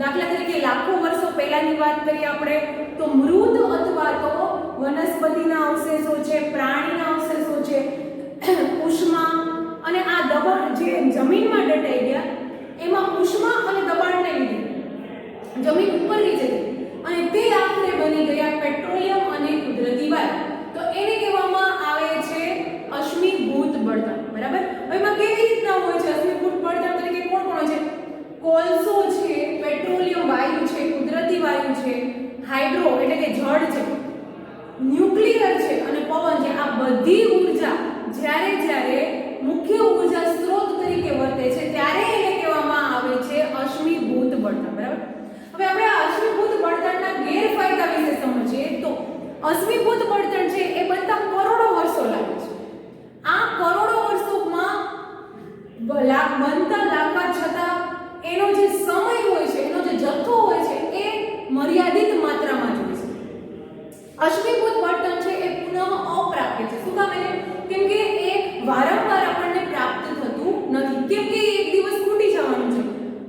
દાખલા તરીકે લાખો વર્ષો પહેલાની વાત કરીએ આપણે તો મૃત અથવા તો વનસ્પતિના અવશેષો છે, પ્રાણીના અવશેષો છે, ઉષ્મા અને આ દબાણ જે જમીનમાં દટાઈ ગયા એમાં ઉષ્મા અને દબાણને લીધે જમીન ઉપર નીચે અને તે આખરે બની ગયા પેટ્રોલિયમ અને કુદરતી વાયુ. તો એને કહેવામાં આવે છે અશ્મિભૂત બળતણ. બરાબર. હવે એમાં કેવી રીતના હોય છે અશ્મિભૂત બળતણ તરીકે કોણ કોણ હોય છે? કોલસો છે, પેટ્રોલિયમ વાયુ છે, કુદરતી વાયુ છે, હાઇડ્રો એટલે કે જળ છે, ન્યુક્લિયર છે અને પવન છે. આ બધી ઊર્જા જ્યારે મુખ્ય ઊર્જા સ્ત્રોત તરીકે વર્તે છે ત્યારે એને કહેવામાં આવે છે અશ્મિભૂત બળતણ. બરાબર. હવે આપણે આ અશ્મિભૂત બળતણના ગેરફાયદા વિશે સમજીએ તો અશ્મિભૂત બળતણ છે એ બનતા કરોડો વર્ષો લાગે છે. આ કરોડો વર્ષોમાં બનતા લાગવા છતાં એનો જે સમય હોય છે, એનો જે જથ્થો હોય છે એ મર્યાદિત માત્રામાં જ હોય છે. અશ્મિભૂત બળતણ છે એ પુનઃ અપ્રાપ્ય છે. શું કામ? કેમ કે એ વારંવાર આપણને પ્રાપ્ત થતું નથી, કેમ કે એક દિવસ ખૂટી જવાનું છે.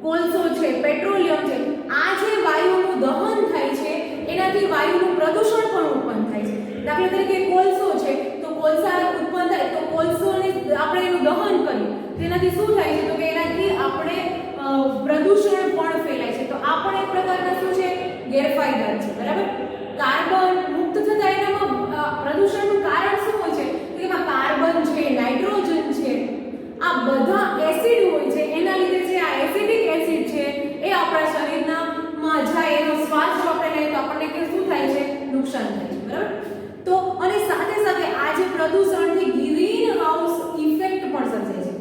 કોલસો છે, પેટ્રોલિયમ છે, આ જે વાયુનું દહન થાય છે એનાથી વાયુનું પ્રદૂષણ પણ ઉત્પન્ન થાય છે. દાખલા તરીકે કોલસો છે તો કોલસા ઉત્પન્ન થાય તો કોલસોને આપણે એનું દહન કરીએ તેનાથી શું થાય છે તો કે એનાથી આપણે પ્રદૂષણ પણ ફેલાય છે. તો આ પણ એક પ્રકારના શું છે ગેરફાયદા છે. બરાબર. કાર્બન મુક્ત થતા એનામાં પ્રદૂષણનું કારણ શું હોય છે? તો એમાં કાર્બન છે, નાઇટ્રોજન છે, આ બધા એસિડ હોય છે. એના લીધે જે આ એસિડિક એસિડ છે એ આપણા શરીરના માં જાય, એનો શ્વાસ જો આપણે લઈએ તો આપણને કે શું થાય છે? નુકસાન થાય છે. બરાબર. તો અને સાથે સાથે આ જે પ્રદૂષણથી ગ્રીન હાઉસ ઇફેક્ટ પણ સર્જાય છે,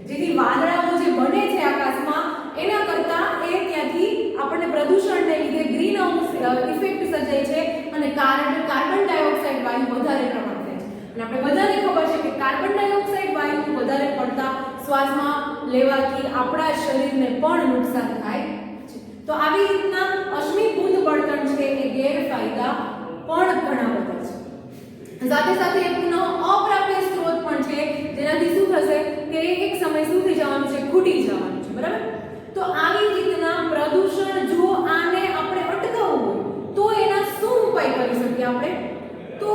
જેથી વાદળાઓ જે બને છે આકાશમાં એના કરતા એ ત્યાંથી આપણને પ્રદૂષણને લીધે ગ્રીન હાઉસ ઇફેક્ટ સર્જાય છે અને કાર્બન ડાયોક્સાઇડ વાયુ વધારે પ્રમાણ થાય છે. અને આપણે બધાને ખબર છે કે કાર્બન ડાયોક્સાઇડ વાયુ વધારે પડતા શ્વાસમાં લેવાથી આપણા શરીરને પણ નુકસાન થાય છે. તો આવી રીતના અશ્મિભૂત બળતણ છે એ ગેરફાયદા પણ ઘણા બધા છે. સાથે સાથે એ પુનઃ અપ્રાપ્ય સ્ત્રોત પણ છે, જેનાથી શું થશે કે એક સમય શું થઈ જવાનું છે? ખૂટી જવાનું છે. બરાબર. તો આવી રીતના પ્રદૂષણ જો આને આપણે અટકાવવું હોય તો એના શું ઉપાય કરી શકીએ આપણે? તો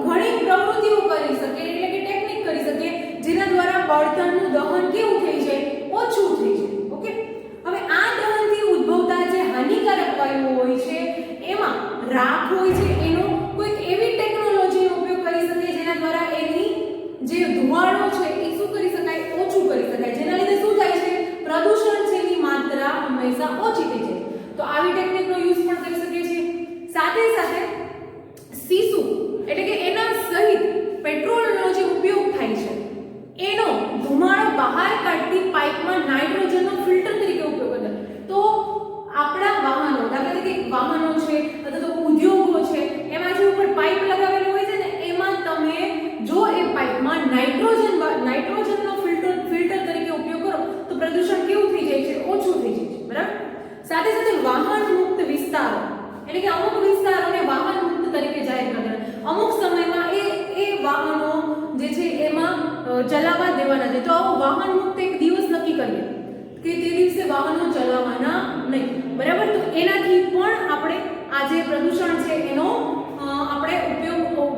ઘણી પ્રવૃત્તિઓ કરી શકીએ, એટલે કે ટેકનિક કરી શકીએ જેના દ્વારા બળતણનું દહન કેવું થઈ જાય? ઓછું થઈ જાય. ઓકે. હવે આ દહનથી ઉદ્ભવતા જે હાનિકારક વાયુઓ હોય છે એમાં રાખ હોય છે, એનો કોઈક એવી ટેકનોલોજીનો ઉપયોગ કરી શકીએ જેના દ્વારા એની જે ધુમાડો છે એ શું કરી શકાય? ઓછું કરી શકાય, જેના લીધે શું થાય છે? પ્રદૂષણ છે એની માત્રા હંમેશા ઓછી થઈ જાય. તો આવી ટેકનિકનો યુઝ પણ કરી શકીએ છીએ. સાથે સાથે સીસુ એટલે કે એના સહિત પેટ્રોલનો જે ઉપયોગ થાય છે એનો ધુમાડો બહાર કાઢતી પાઇપમાં નાઇટ્રોજનનો ફિલ્ટર તરીકે ઉપયોગ કરે. તો આપણા વાહનો, દાખલા તરીકે વાહનો છે અથવા તો ઉદ્યોગો છે, એમાં જે ઉપર પાઇપ લગાવેલું હોય છે ને એમાં તમે જો એ પાઇપમાં નાઇટ્રોજનનો ફિલ્ટર તરીકે ઉપયોગ કરો તો પ્રદૂષણ કેવું થઈ જાય છે? ઓછું થઈ જાય છે. બરાબર. સાથે સાથે વાહન મુક્ત વિસ્તારો એટલે કે અમુક વિસ્તારોને વાહન મુક્ત તરીકે જાહેર કરી દેવાના. અમુક સમયમાં એ વાહનો જે છે એમાં ચલાવવા દેવાના છે. તો આવો વાહન મુક્ત એક દિવસ નક્કી કરીએ કે તે દિવસે વાહનો ચલાવવાના નહીં. બરાબર. તો એનાથી પણ આપણે આ જે પ્રદૂષણ છે એનો આપણે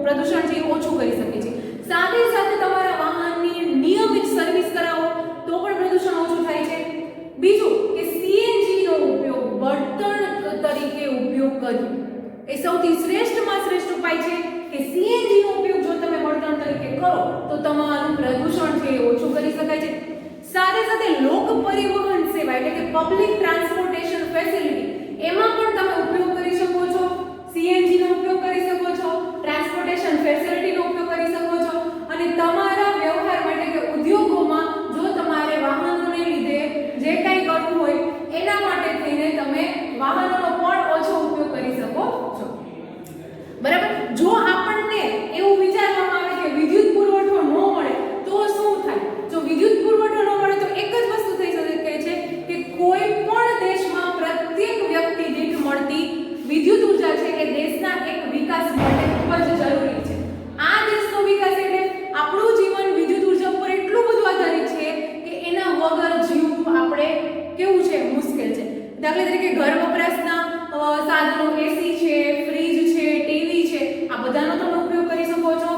પ્રદૂષણ છે ઓછું કરી શકીએ છીએ. સાથે સાથે તમારા વાહનની નિયમિત સર્વિસ કરાવો તો પણ પ્રદૂષણ ઓછું થાય છે. બીજું કે સીએનજી નો ઉપયોગ બળતણ તરીકે ઉપયોગ કરવો એ સૌથી શ્રેષ્ઠમાં શ્રેષ્ઠ ઉપાય છે કે સીએનજી નો ઉપયોગ જો તમે બળતણ તરીકે કરો તો તમારું પ્રદૂષણ છે ઓછું કરી શકાય છે. સાથે સાથે લોક પરિવહન સેવા એટલે કે પબ્લિક ટ્રાન્સપોર્ટેશન ફેસિલિટી એમાં પણ તમે ઉપયોગ કરી શકો છો. સીએનજી નો ઉપયોગ કરી શકો છો, ટ્રાન્સપોર્ટેશન ફેસિલિટી નો ઉપયોગ કરી શકો છો અને તમારા વ્યવહાર માટે કે ઉદ્યોગોમાં જો તમારે વાહનોને લીધે જે કંઈ કરવું હોય એના માટે થઈને તમે વાહનોનો પણ ઓછો ઉપયોગ કરી શકો છો. બરાબર. જો આપણને એવું વિચારવામાં આવે કે વિદ્યુત પુરવઠો ન મળે તો શું થાય? જો વિદ્યુત પુરવઠો ન મળે તો એક જ વસ્તુ થઈ શકે છે કે કોઈ પણ દેશમાં પ્રત્યેક વ્યક્તિ દીઠ મળતી વિદ્યુત ઉર્જા છે એ દેશના એક વિકાસ માટે ખૂબ જ જરૂરી છે. આ દેશનો વિકાસ એટલે આપણું જીવન વિદ્યુત ઉર્જા ઉપર એટલું બધું આધારિત છે કે એના વગર જીવવું આપણે કેવું છે? મુશ્કેલ છે. દાખલા તરીકે ઘર વપરાશના સાધનો એસી છે, ફ્રીજ છે, ટીવી છે, આ બધાનો તમે ઉપયોગ કરી શકો છો,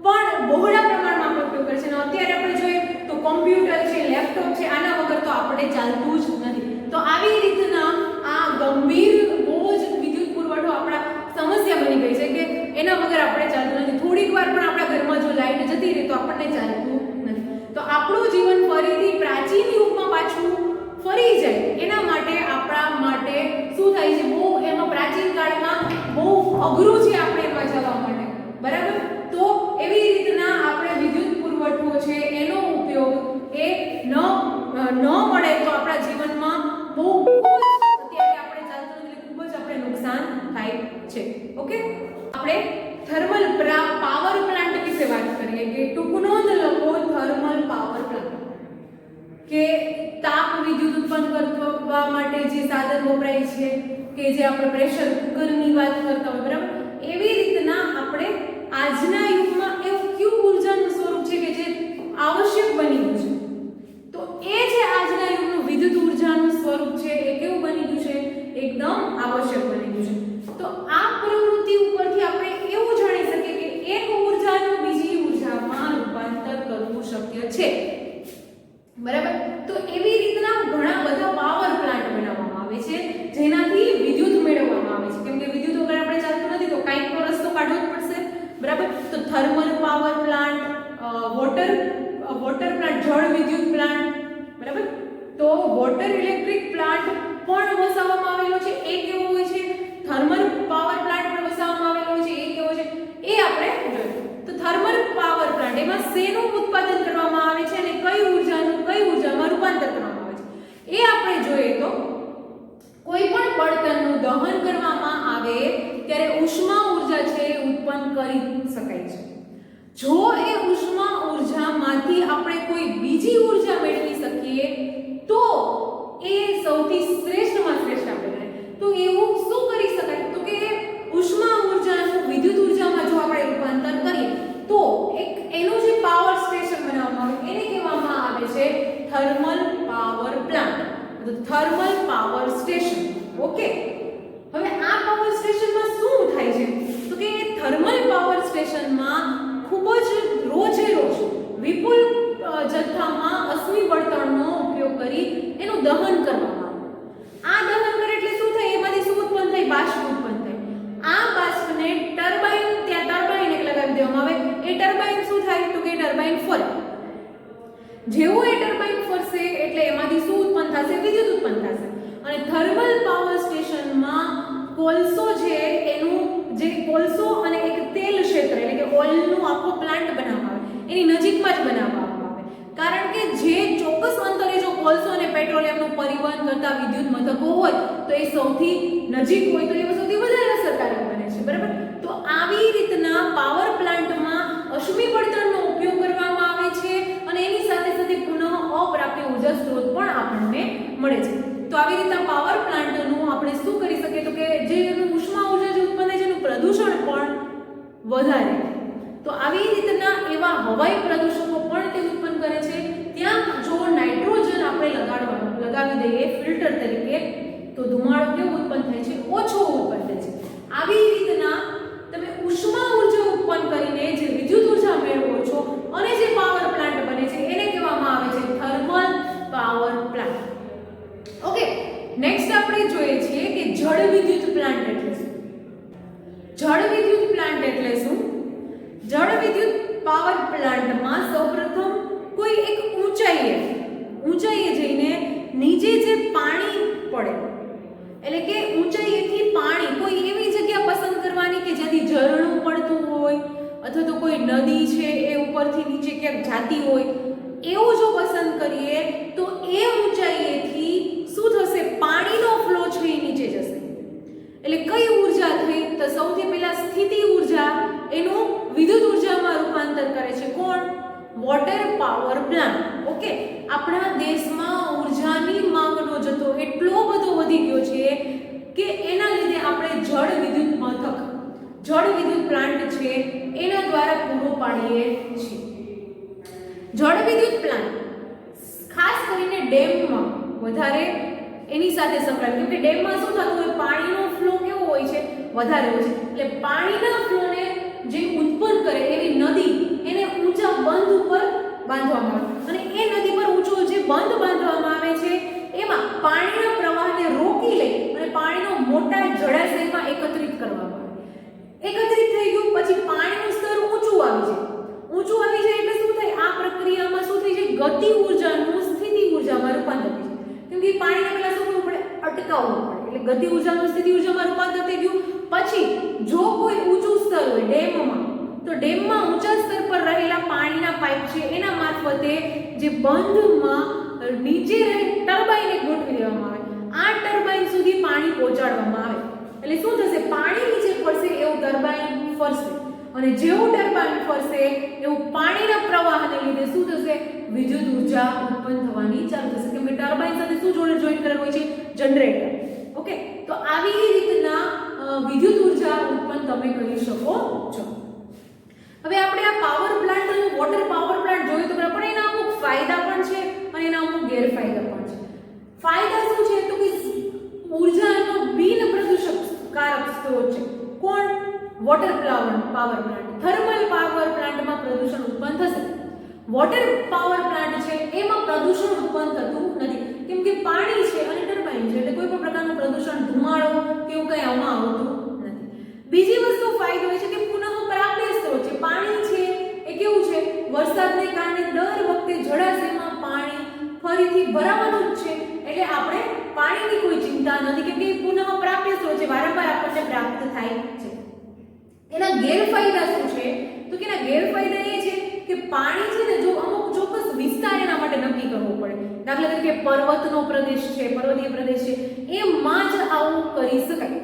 પણ બહોળા પ્રમાણમાં આપણે ઉપયોગ કરીએ છીએ. અને અત્યારે આપણે જોઈએ તો કોમ્પ્યુટર છે, લેપટોપ છે, આના વગર તો આપણે ચાલતું જ નથી. તો આવી રીતના આ ગંભીર બહુ જ વિદ્યુત પુરવઠો આપણા સમસ્યા બની ગઈ છે કે એના વગર આપણે ચાલતું નથી. થોડીક વાર પણ આપણા ઘરમાં જો લાઈટ જતી રહે તો આપણને ચાલતું નથી. તો આપણું જીવન ફરીથી પ્રાચીન યુગમાં પાછું ફરી જાય એના માટે આપણા માટે શું થાય છે, બહુ એમાં પ્રાચીન કાળમાં બહુ અઘરું છે આપણે એમાં જવા માટે, બરાબર. તો એવી રીતના આપણે વિદ્યુત પુરવઠો છે એનો ઉપયોગ એ ન મળે તો આપણા જીવનમાં બહુ અત્યારે આપણે ચાલતું નથી, ખૂબ જ આપણે નુકસાન થાય છે. ઓકે, આપણે થર્મલ પાવર પ્લાન્ટ વિશે વાત કરીએ કે ટૂંક નોંધ લખો થર્મલ પાવર પ્લાન્ટ, કે તાપ વિદ્યુત ઉત્પન્ન કરવા માટે જે સાધન વપરાય છે કે જે આપણે પ્રેશર કુકરની વાત કરતા હોય, બરાબર. એવી રીતના આપણે આજના યુગમાં એવું કયું ઊર્જાનું સ્વરૂપ છે કે જે આવશ્યક બની ગયું છે, તો એ જે આજના યુગનું વિદ્યુત ઊર્જાનું સ્વરૂપ છે એ કેવું બની ગયું છે, એકદમ આવશ્યક બની ગયું છે. તો આ પ્રવૃત્તિ ઉપરથી આપણે એવું જાણી શકીએ કે એક ઊર્જાનું બીજી ઊર્જામાં રૂપાંતર કરવું શક્ય છે, બરાબર. તો એવી રીતના ઘણા બધા પાવર પ્લાન્ટ બનાવવામાં આવે છે જેનાથી વિદ્યુત મેળવવામાં આવે છે, કેમ કે વિદ્યુત વગર આપણે ચાલતું નથી તો કાંઈક તો રસ્તો કાઢવો જ પડશે, બરાબર. તો thermal power plant, water plant, જળ વિદ્યુત પ્લાન્ટ, બરાબર. તો વોટર ઇલેક્ટ્રિક પ્લાન્ટ પણ વસાવવામાં આવેલો છે, એ કેવો હોય છે, થર્મલ પાવર પ્લાન્ટ પણ વસાવવામાં આવેલો છે, એ કેવો છે એ આપણે જોઈએ. તો થર્મલ પાવર પ્લાન્ટ એમાં શેનું ઉત્પાદન કરવામાં આવે છે અને કઈ ઊર્જાનું કઈ ઊર્જામાં રૂપાંતર કરવામાં આવે છે એ આપણે જોઈએ. તો કોઈ પણ બળતણનું દહન કરવામાં આવે ત્યારે ઉષ્મા ઊર્જા છે એ ઉત્પન્ન કરી શકાય છે. જો એ ઉષ્મા ઊર્જામાંથી આપણે કોઈ બીજી ઊર્જા મેળવી શકીએ તો એ સૌથી શ્રેષ્ઠમાં શ્રેષ્ઠ આપણે. તો એવું શું કરી શકાય, તો કે ઉષ્મા ઊર્જાનું વિદ્યુત ઊર્જામાં જો આપણે રૂપાંતર કરીએ તો એક એનું જે પાવર સ્ટેશન બનાવવામાં આવે એને કહેવામાં આવે છે thermal power plant, thermal power station. Okay, હવે આ પાવર સ્ટેશનમાં શું થાય છે, તો કે થર્મલ પાવર સ્ટેશનમાં ખૂબ જ રોજે રોજ વિપુલ જથ્થામાં અશ્મિ બળતણનો ઉપયોગ કરી એનું દહન કરવામાં આવે. આ દહન કરે એટલે શું થાય, એમાંથી શું ઉત્પન્ન થાય, બાષ્પ ઉત્પન્ન થાય. આ બાષ્પને ટર્બાઇન, ત્યાં ટર્બાઇન એક લગાવી દેવામાં આવે. એ ટર્બાઇન શું થાય, તો કે ટર્બાઇન ફરે. જેવું એ ટર્બાઇન ફરશે એટલે એમાંથી શું ઉત્પન્ન થશે, વિદ્યુત ઉત્પન્ન થશે. અને થર્મલ પાવર સ્ટેશનમાં કોલસો છે એનું જે કોલસો અને એક તેલ ક્ષેત્ર એટલે કે ઓઇલનું આખો પ્લાન્ટ બનાવવામાં આવે એની નજીકમાં જ બનાવવામાં આવે, કારણ કે જે ચોક્કસ અંતરે જો કોલસો અને પેટ્રોલિયમનું પરિવહન કરતા વિદ્યુત મથકો હોય તો એ સૌથી નજીક હોય તો એ સૌથી વધારે અસરકારક બને છે, બરાબર. તો આવી રીતના પાવર પ્લાન્ટમાં અશ્મિ બળતણનો ઉપયોગ કરવામાં આવે છે અને એની સાથે સાથે પુનઃ અપ્રાપ્ય ઉર્જા સ્ત્રોત પણ આપણને મળે છે. તો આવી રીતના પાવર પ્લાન્ટનું આપણે શું કરી શકીએ, તો કે જે ઉષ્મા ઉર્જા જે ઉત્પન્ન થાય છે એનું પ્રદૂષણ પણ વધારે. તો આવી રીતના એવા હવાઈ પ્રદૂષકો પણ તે ઉત્પન્ન કરે છે. ત્યાં જો નાઇટ્રોજન આપણે લગાવી દઈએ ફિલ્ટર તરીકે તો ધુમાડો કેવો ઉત્પન્ન થાય છે, ઓછો ઉત્પન્ન થાય છે. આવી રીતના તમે ઉષ્મા ઉર્જા ઉત્પન્ન કરીને જે વિદ્યુત ઉર્જા મેળવો છો અને જે પાવર પ્લાન્ટ બને છે એને કહેવામાં આવે છે thermal power plant. Okay, next આપણે જોઈએ છીએ કે જળ વિદ્યુત પ્લાન્ટ એટલે શું. જળ વિદ્યુત પ્લાન્ટ એટલે શું? જળ વિદ્યુત પાવર પ્લાન્ટમાં સૌપ્રથમ કોઈ એક ઊંચાઈએ જઈને નીચે જે પાણી પડે એટલે કે ઊંચાઈએથી પાણી કોઈ એવી જગ્યા પસંદ કરવાની કે જ્યાંથી ઝરણું પડતું હોય અથવા તો કોઈ નદી છે એ ઉપરથી નીચે ક્યાંક જાતી હોય એવું જો પસંદ કરીએ તો એ ઊંચાઈએથી શું થશે, પાણીનો ફ્લો છે એ નીચે જશે. એટલે કઈ ઊર્જા થઈ, તો સૌથી પહેલા સ્થિતિ ઊર્જા એનું વિદ્યુત ઊર્જામાં રૂપાંતર કરે છે કોણ, વોટર પાવર પ્લાન્ટ. ઓકે, આપણા દેશમાં ઊર્જાની માંગનો જથ્થો એટલો બધો વધી ગયો છે કે એના લીધે આપણે જળ વિદ્યુત મથક, જળ વિદ્યુત પ્લાન્ટ છે એના દ્વારા પૂરો પાડીએ છીએ. જળ વિદ્યુત પ્લાન્ટ ખાસ કરીને ડેમમાં વધારે એની સાથે સંકળાયેલ, કેમ કે ડેમમાં શું થતું હોય, પાણીનો ફ્લો કેવો હોય છે, વધારે હોય છે, એટલે પાણીના ફ્લોને જે ઉત્પન્ન કરે એવી નદી એને ઊંચા બંધ ઉપર બાંધવામાં આવે, અને એ નદી પર ઊંચો જે બંધ બાંધવામાં આવે છે એમાં પાણીના પ્રવાહને રોકી લઈ અને પાણીનો મોટા જળાશયમાં એકત્રિત કરવામાં આવે. એકત્રિત થઈ ગયું પછી પાણીનું સ્તર ઊંચું આવી જાય. ઊંચું આવી જાય એટલે શું થાય, આ પ્રક્રિયામાં શું થઈ જાય, ગતિ ઊર્જાનું સ્થિતિ ઊર્જામાં રૂપાંતર થઈ જાય. કેમ કે પાણીને પહેલા શું કરવું પડે, અટકાવવું પડે, એટલે ગતિ ઊર્જાનું સ્થિતિ ઊર્જામાં રૂપાંતર થઈ ગયું. પછી જો કોઈ ઊંચું સ્તર હોય ડેમમાં, તો ડેમમાં ઊંચા સ્તર પર રહેલા પાણીના પાઇપ છે એના મારફતે જે બંધમાં નીચે રહે ટર્બાઇનને ગોઠવી દેવામાં આવે. આ ટર્બાઇન સુધી પાણી પહોંચાડવામાં આવે. એટલે શું થશે, પાણી નીચે પડશે એવું ટર્બાઇન ફરશે, અને જેવું ટર્બાઇન ફરશે એવું પાણીના પ્રવાહને લીધે શું થશે, વિદ્યુત ઊર્જા ઉત્પન્ન થવાની ચાલુ થશે. કેમ કે ટર્બાઇન સાથે શું જોઈન્ટ કરેલું હોય છે, જનરેટર. ઓકે, તો આવી રીતના વિદ્યુત ઊર્જા ઉત્પન્ન તમે કરી શકો છો. હવે આપણે આ પાવર પ્લાન્ટ અને વોટર પાવર પ્લાન્ટ જોયું તો પણ એના અમુક ફાયદા પણ છે અને એના અમુક ગેરફાયદા પણ છે. ફાયદા શું છે, તો કે ઊર્જાનો બિન પ્રદૂષકકારક સ્ત્રોત છે. કોણ, water power plant. Thermal power પ્લાન્ટમાં પ્રદૂષણ ઉત્પન્ન થશે. વોટર પાવર પ્લાન્ટ છે એમાં પ્રદૂષણ ઉત્પન્ન થતું નથી, કેમ કે પાણી છે અને ટર્બાઇન છે, એટલે કોઈ પણ પ્રકારનું પ્રદૂષણ, ધુમાડો કે એવું કંઈ આમાં આવતું નથી. બીજી વસ્તુ ફાયદો એ છે કે પુનઃ પ્રાપ્ય સ્ત્રોત છે. પાણી છે એ કેવું છે, વરસાદને કારણે દર વખતે જળાશયમાં પાણી ફરીથી ભરાવાનું જ છે, એટલે આપણે પાણીની કોઈ ચિંતા નથી, કેમ કે પુનઃ પ્રાપ્ય સ્ત્રોત છે, વારંવાર આપણને પ્રાપ્ત થાય છે. એના ગેરફાયદા શું છે, તો કે એના ગેરફાયદા એ છે કે પાણી છે ને, જો અમુક ચોક્કસ વિસ્તાર એના માટે નક્કી કરવો પડે. દાખલા તરીકે પર્વતનો પ્રદેશ છે, પર્વતીય પ્રદેશ છે, એમાં જ આવું કરી શકાય.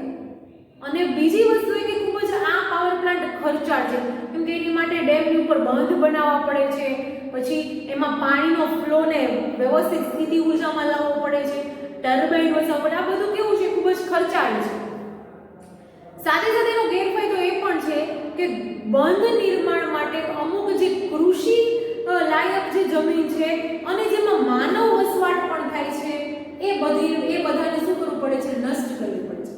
અને બીજી વસ્તુ એ કે ખૂબ જ આ પાવર પ્લાન્ટ ખર્ચાળ છે, કેમ કે એની માટે ડેમની ઉપર બંધ બનાવવા પડે છે, પછી એમાં પાણીનો ફ્લોને વ્યવસ્થિત સ્થિતિ ઊર્જામાં લાવવો પડે છે, ટર્બાઇન વસાવવા પડે. આ બધું કેવું છે, ખૂબ જ ખર્ચાળ છે. સાથે સાથે એનો ગેરફાયદો એ પણ છે કે બંધ નિર્માણ માટે અમુક જે કૃષિ લાયક જે જમીન છે અને જેમાં માનવ વસવાટ પણ થાય છે એ બધાને શું કરવું પડે છે, નષ્ટ કરવી પડે છે.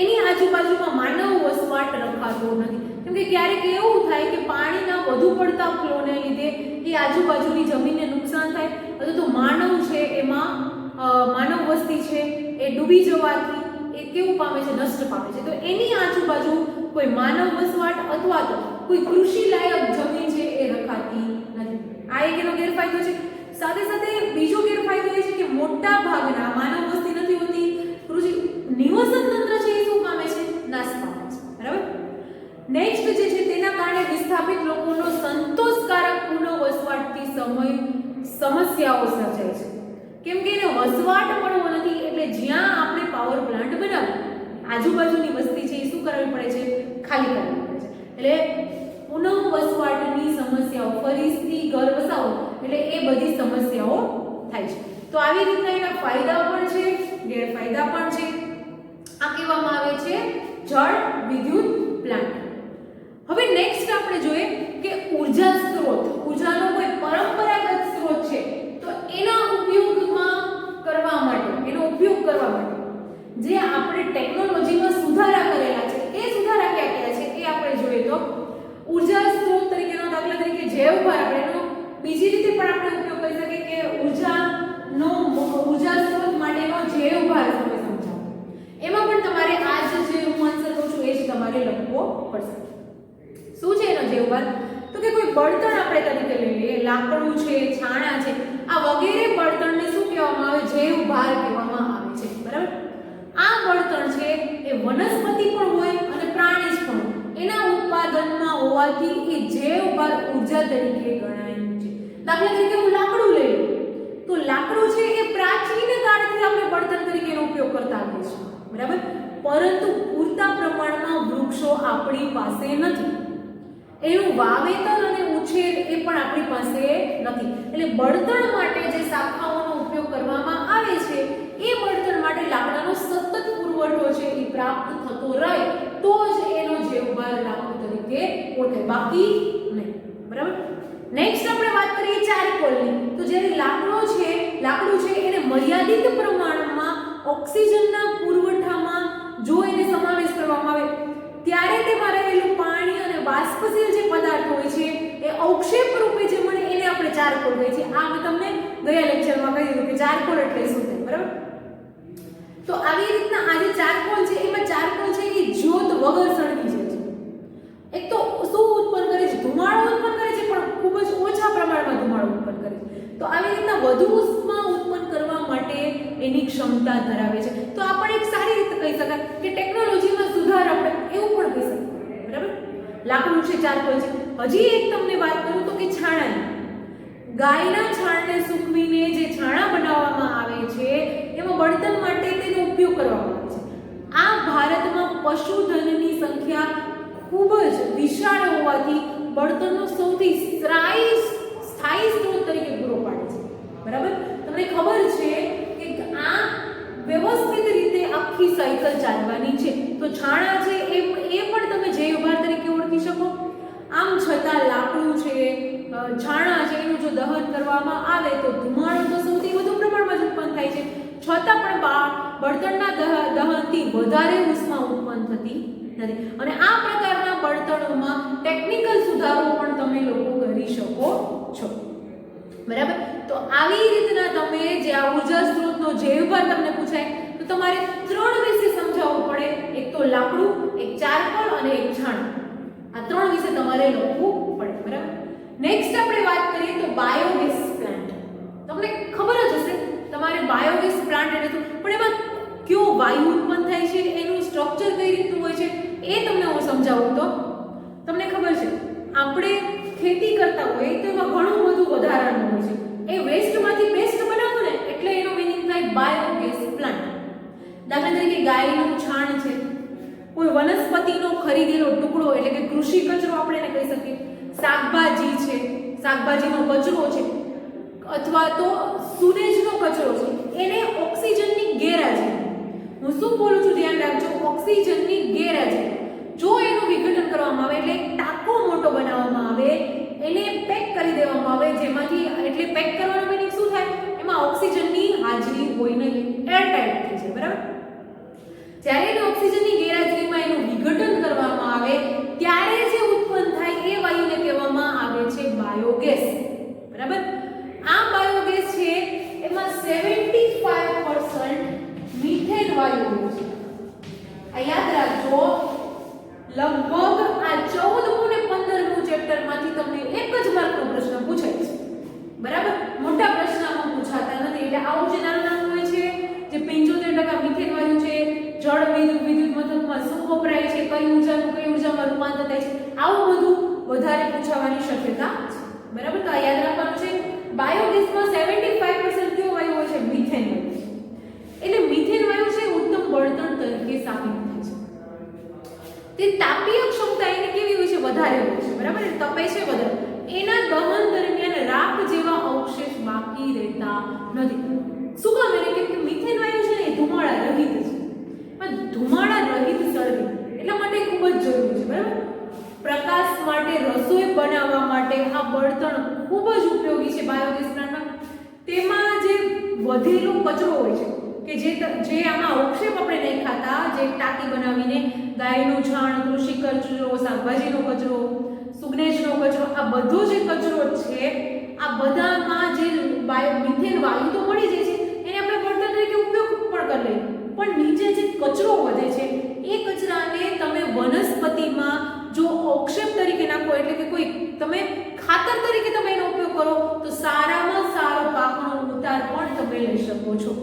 એની આજુબાજુમાં માનવ વસવાટ રખાતો નથી, કેમ કે ક્યારેક એવું થાય કે પાણીના વધુ પડતા ફ્લોને લીધે એ આજુબાજુની જમીનને નુકસાન થાય, અથવા તો માનવ છે એમાં માનવ વસ્તી છે એ ડૂબી જવાથી એ કેવું પામે છે, નષ્ટ પામે છે. તો એની આજુબાજુ કોઈ માનવ વસવાટ અથવા તો કોઈ કૃષિ લાયક જમીન છે એ રખાતી નથી. આ એક એનો ગેરફાયદો છે. સાથે સાથે બીજો ગેરફાયદો એ છે કે મોટા ભાગના માનવ વસ્તી નથી હોતી, કૃષિ નિવસન તંત્ર છે એ શું પામે છે, નાશ પામે છે. બરાબર. નેક્સ્ટ જે છે તેના કારણે વિસ્થાપિત લોકોનો સંતોષકારક પુનઃ વસવાટથી સમસ્યાઓ સર્જાય છે, કેમ કે એને વસવાટ મળવો નથી. એટલે જ્યાં આપણે પાવર પ્લાન્ટ બનાવ્યો, આજુબાજુની વસ્તી છે એ શું કરવી પડે છે, ખાલી કરવી પડે છે. એટલે પુનઃ વસવાટની સમસ્યાઓ, ફરીથી ઘર વસાવો, એટલે એ બધી સમસ્યાઓ થાય છે. તો આવી રીતના એના ફાયદા પણ છે, ગેરફાયદા પણ છે. આ કહેવામાં આવે છે જળ વિદ્યુત પ્લાન્ટ. હવે નેક્સ્ટ આપણે જોઈએ કે ઊર્જા સ્ત્રોત. ઊર્જાનો કોઈ પરંપરાગત સ્ત્રોત છે તો એના ઉપયોગમાં કરવા માટે, એનો ઉપયોગ કરવા માટે જે આપણે ટેકનોલોજીમાં સુધારા કરેલા છે, એ સુધારા ક્યાં કયા છે એ આપણે જોઈએ તો ઊર્જા સ્ત્રોત તરીકેનો દાખલા તરીકે જૈવભાર, આપણે એનો બીજી રીતે પણ આપણે ઉપયોગ કરી શકીએ કે ઊર્જા સ્ત્રોત માટેનો જૈવભાર તમે સમજાવો. એમાં પણ તમારે આ જે હું આન્સર કહું છું એ જ તમારે લખવો પડશે. શું છે એનો જૈવભાર? તો કે કોઈ બળતણ આપણે તરીકે લઈ લઈએ, લાકડું છે, છાણા છે, આ વગેરે બળતણને શું કહેવામાં આવે, જૈવભાર કહેવામાં આવે છે. બરાબર. આ બળતણ છે એ વનસ્પતિ પણ હોય અને પ્રાણી જ પણ એના ઉત્પાદનમાં હોવાથી એ જૈવભાર ઊર્જા તરીકે ગણાય છે. દાખલા તરીકે હું લાકડું લઈ લઉં તો લાકડું છે એ પ્રાચીન કાળથી આપણે બળતણ તરીકે એનો ઉપયોગ કરતા આવીએ છીએ. બરાબર. પરંતુ પૂરતા પ્રમાણમાં વૃક્ષો આપણી પાસે નથી, એનું વાવેતર અને ઉછેર એ પણ આપણી પાસે નથી. એટલે બળતણ માટે જે શાખાઓનો ઉપયોગ કરવામાં આવે છે એ બળતણ માટે લાકડાનો સતત પુરવઠો છે એ પ્રાપ્ત થતો રહે તો જ એનો જૈવભાર લાકડું તરીકે ઓળખાય, બાકી નહીં. બરાબર. નેક્સ્ટ આપણે વાત કરીએ ચારકોલની. તો જ્યારે લાકડું છે એને મર્યાદિત પ્રમાણમાં ઓક્સિજનના પુરવઠામાં જો એને સમાવેશ કરવામાં આવે ત્યારે તેમાં રહેલું પાણી અને બાષ્પશીલ જે પદાર્થ હોય છે એ અવક્ષેપ રૂપે જે મળે એને આપણે ચારકોલ કહીએ છીએ. આ મેં તમને ગયા લેક્ચરમાં કહી દીધું કે ચારકોલ એટલે શું થાય, બરાબર? તો આવી રીતના આ જે ચારકોલ છે એમાં ચારકોલ છે એ જ્યોત વગર સળગી જાય છે. એક તો શું ઉત્પન્ન કરે છે? ધુમાડો ઉત્પન્ન કરે છે, પણ ખૂબ જ ઓછા પ્રમાણમાં ધુમાડો ઉત્પન્ન કરે છે. તો આવી રીતના વધુ ઉષ્મા ઉત્પન્ન કરવા માટે એની ક્ષમતા ધરાવે છે. તો આપણે એક સારી રીતે કહી શકાય કે ટેકનોલોજીમાં સુધાર આપણે એવું પણ કહી શકીએ, બરાબર? લાકડું છે, ચારકોલ છે. હજી એક તમને વાત કરું તો કે છાણાની. ગાયના છાણને સૂકવીને જે છાણા બનાવવામાં આવે છે એમાં બળતણ માટે તેનો ઉપયોગ કરવામાં આવે છે. આ ભારતમાં પશુધનની સંખ્યા ખૂબ જ વિશાળ હોવાથી બળતણનો સૌથી સ્થાયી સ્ત્રોત તરીકે પૂરો પાડે છે, બરાબર? તમને ખબર છે કે આ વ્યવસ્થિત રીતે આખી સાયકલ ચાલવાની છે. તો છાણા છે એ પણ તમે જૈવ ભાર તરીકે ઓળખી શકો. આમ છતાં લાકડું છે, છાણા છે, એનું જો દહન કરવામાં આવે તો ધુમાડો તો સૌથી વધુ પ્રમાણમાં જ ઉત્પન્ન થાય છે. છતાં પણ બળતણના દહનથી વધારે ઉષ્મા ઉત્પન્ન થતી નથી. અને આ પ્રકારના બળતણોમાં ટેકનિકલ સુધારો પણ તમે લોકો કરી શકો છો, બરાબર? તો આવી રીતના તમે જે આ ઉર્જા સ્ત્રોતનો જૈવભાર તમને પૂછાય તો તમારે 3 વિશે સમજાવવું પડે. એક તો લાકડું, એક ચારકોલ અને એક છાણું. આ 3 વિશે તમારે લખવું પડે, બરાબર? નેક્સ્ટ આપણે વાત કરીએ તો બાયોગેસ પ્લાન્ટ. તમને ખબર જ હશે તમારે બાયોગેસ પ્લાન્ટ એટલે શું, પણ એમાં કયો વાયુ ઉત્પન્ન થાય છે, એનું સ્ટ્રક્ચર કઈ રીતનું હોય છે એ તમને હું સમજાવું. તો તમને ખબર છે આપણે ખેતી કરતા હોય તો એમાં ઘણું બધું વધારાનું હોય છે. એ વેસ્ટમાંથી બેસ્ટ બનાવો ને એટલે એનો મીનિંગ થાય બાયોગેસ પ્લાન્ટ. દાખલા તરીકે ગાયનું છાણ છે, કોઈ વનસ્પતિનો ખરીદેલો ટુકડો એટલે કે કૃષિ કચરો આપણે એને કહી શકીએ, શાકભાજી છે, શાકભાજીનો કચરો છે, અથવા તો સુનેજનો કચરો છે, એને ઓક્સિજનની ગેરહાજરી, હું શું બોલું છું ધ્યાન રાખજો, ઓક્સિજનની ગેરહાજરી જો એનું વિઘટન કરવામાં આવે એટલે એક ટાંકો મોટો બનાવવામાં આવે, એને પેક કરી દેવામાં આવે, જેમાંથી એટલે પેક કરવાનો મીનિંગ શું થાય, એમાં ઓક્સિજનની હાજરી હોય નહીં, એરટાઇટ થઈ જાય, બરાબર? જ્યારે એને ઓક્સિજનની ગેરહાજરીમાં એનું વિઘટન કરવામાં આવે ત્યારે જે ઉત્પન્ન થાય એ વાયુને કહેવામાં આવે છે બાયોગેસ, બરાબર? આ બાયોગેસ છે એમાં 75% મીથેન વાયુ હોય છે. આ યાદ રાખજો. લગભગ આ 14મું અને 15મું ચેપ્ટરમાંથી તમને એક જ માર્કનો પ્રશ્ન પૂછાય છે, બરાબર? મોટા પ્રશ્ન આમાં પૂછાતા નથી. એટલે આવું જે નાનું હોય છે જે 75% મીથેન વાયુ છે, જળ વિદ્યુત મથકમાં શું વપરાય છે, કઈ ઊર્જાનું કઈ ઊર્જામાં રૂપાંતર થાય છે, આવું બધું વધારે પૂછાવાની શક્યતા છે, બરાબર? તો આ યાદ રાખવાનું છે. બાયોગેસમાં 75% કયો વાયુ હોય છે? મીથેન વાયુ. એટલે મીથેન વાયુ છે ઉત્તમ બળતણ તરીકે સાબિત થાય છે. તે તાપીય ક્ષમતા એની કેવી હોય છે? વધારે હોય છે, બરાબર? એટલે તપે છે વધારે. એના દહન દરમિયાન રાખ જેવા અવશેષ બાકી રહેતા નથી. શું કામ? એટલે કે મીથેન વાયુ છે ને એ ધુમાડા રહિત છે. પણ ધુમાડા રહિત સળગે એટલા માટે ખૂબ જ જરૂરી છે, બરાબર? પ્રકાશ માટે, રસોઈ બનાવવા માટે આ બળતણ ખૂબ જ ઉપયોગી છે બાયોગેસ પ્લાન્ટમાં. તેમાં જે વધેલો કચરો હોય છે કે જે આમાં અવક્ષેપ આપણે નહીં ખાતા, જે ટાંકી બનાવીને ગાયનું છાણ, કૃષિ કચરો, શાકભાજીનો કચરો, સુગ્નેજનો કચરો, આ બધો જે કચરો છે આ બધામાં જે મીથેન વાયુ તો મળી જાય છે, એને આપણે બળતણ તરીકે ઉપયોગ પણ કરી લઈએ. પણ નીચે જે કચરો વધે છે એ કચરાને તમે વનસ્પતિમાં જો અવક્ષેપ તરીકે નાખો, એટલે કે કોઈ તમે ખાતર તરીકે તમે એનો ઉપયોગ કરો તો સારામાં સારો પાકનો ઉતાર પણ તમે લઈ શકો છો.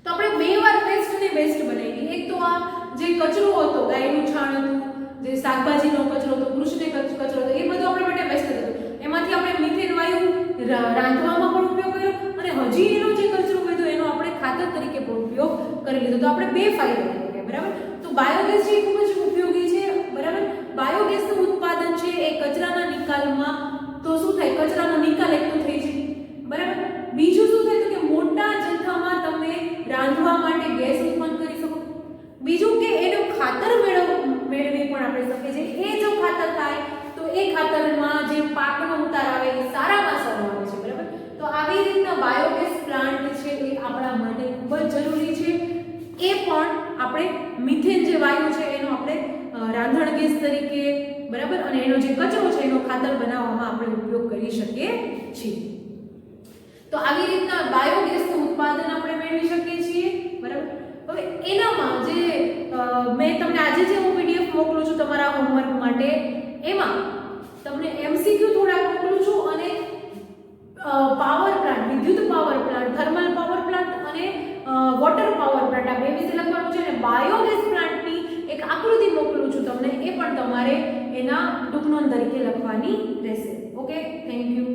તો આપણે 2 વાર વેસ્ટ ને બેસ્ટ બનાવી. એક તો આ જે કચરો હતો, ગાયનું છાણ હતું, જે શાકભાજીનો કચરો હતો, કૃષિ કચરો હતો, એ બધું આપણા માટે વેસ્ટ હતો. એમાંથી આપણે મીથેન વાયુ રાંધવામાં પણ ઉપયોગ કર્યો અને હજી એનો જે કચરો વધ્યો એનો આપણે ખાતર તરીકે પણ ઉપયોગ કરી લીધો. તો આપણે 2 ફાયદા થઈ ગયા, બરાબર? તો બાયોગેસ છે ખૂબ જ ઉપયોગી છે, બરાબર? બાયોગેસનું ઉત્પાદન છે એ કચરાના નિકાલમાં તો શું થાય? કચરાનો નિકાલ એક તો થઈ જાય, બરાબર? બીજું શું થાય તો કે મોટા જથ્થામાં તમે રાંધવા માટે ગેસ ઉત્પન્ન કરી શકો. બીજું કે એનું ખાતર મેળવી પણ આપણે શકીએ છીએ. એ જો ખાતર થાય તો એ ખાતરમાં જે પાકનો ઉતાર આવે એ સારામાં સારો આવે છે, બરાબર? તો આવી રીતના બાયોગેસ પ્લાન્ટ છે એ આપણા માટે ખૂબ જ જરૂરી છે. આપણે મિથેન જે વાયુ છે એનો આપણે રાંધણ ગેસ તરીકે, બરાબર, અને એનો જે કચરો છે એનો ખાતર બનાવવામાં આપણે ઉપયોગ કરી શકીએ છીએ. તો આવી રીતના બાયોગેસનું ઉત્પાદન આપણે મેળવી શકીએ છીએ, બરાબર. હવે એનામાં જે મેં તમને આજે જે હું PDF મોકલું છું તમારા હોમવર્ક માટે, એમાં તમને MCQ થોડાક મોકલું છું અને પાવર પ્લાન્ટ, વિદ્યુત power plant, thermal power plant અને વોટર પાવર પ્લાન્ટ, આ બે વિશે લખવાનું છે. અને બાયોગેસ પ્લાન્ટની એક આકૃતિ મોકલું છું તમને, એ પણ તમારે એના ટૂંક નોંધ તરીકે લખવાની રહેશે. Okay, thank you.